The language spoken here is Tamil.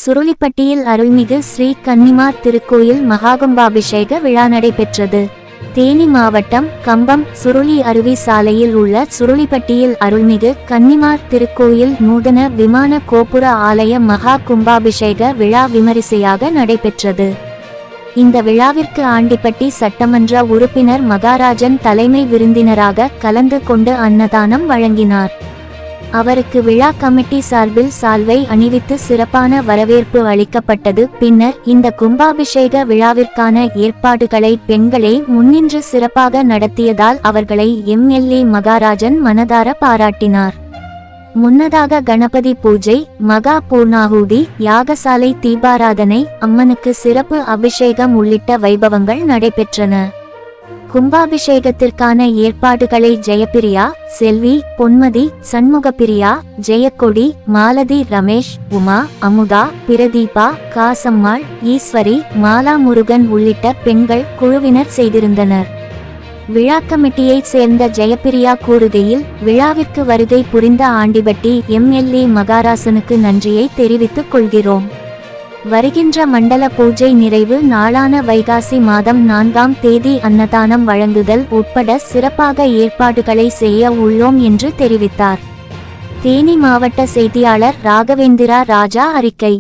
சுருளிப்பட்டியில் அருள்மிகு ஸ்ரீ கன்னிமார் திருக்கோயில் மகாகும்பாபிஷேக விழா நடைபெற்றது. தேனி மாவட்டம் கம்பம் சுருளி அருவி சாலையில் உள்ள சுருளிப்பட்டியில் அருள்மிகு கன்னிமார் திருக்கோயில் நூதன விமான கோபுர ஆலய மகா கும்பாபிஷேக விழா விமரிசையாக நடைபெற்றது. இந்த விழாவிற்கு ஆண்டிப்பட்டி சட்டமன்ற உறுப்பினர் மகாராஜன் தலைமை விருந்தினராக கலந்து கொண்டு அன்னதானம் வழங்கினார். அவருக்கு விழா கமிட்டி சார்பில் சால்வை அணிவித்து சிறப்பான வரவேற்பு அளிக்கப்பட்டது. பின்னர் இந்த கும்பாபிஷேக விழாவிற்கான ஏற்பாடுகளை பெண்களே முன்னின்று சிறப்பாக நடத்தியதால் அவர்களை எம்எல்ஏ மகாராஜன் மனதார பாராட்டினார். முன்னதாக கணபதி பூஜை, மகா பூர்ணாகுதி, யாகசாலை தீபாராதனை, அம்மனுக்கு சிறப்பு அபிஷேகம் உள்ளிட்ட வைபவங்கள் நடைபெற்றன. கும்பாபிஷேகத்திற்கான ஏற்பாடுகளை ஜெயப்பிரியா, செல்வி, பொன்மதி, சண்முகப்பிரியா, ஜெயக்கொடி, மாலதி, ரமேஷ், உமா, அமுதா, பிரதீபா, காசம்மாள், ஈஸ்வரி, மாலா முருகன் உள்ளிட்ட பெண்கள் குழுவினர் செய்திருந்தனர். விழா கமிட்டியைச் சேர்ந்த ஜெயப்பிரியா கூறுகையில், விழாவிற்கு வருகை புரிந்த ஆண்டிப்பட்டி எம்எல்ஏ மகாராசனுக்கு நன்றியை தெரிவித்துக் கொள்கிறோம். வருகின்ற மண்டல பூஜை நிறைவு நாளான வைகாசி மாதம் 4ஆம் தேதி அன்னதானம் வழங்குதல் உட்பட சிறப்பாக ஏற்பாடுகளை செய்ய உள்ளோம் என்று தெரிவித்தார். தேனி மாவட்ட செய்தியாளர் ராகவேந்திரா ராஜா அறிக்கை.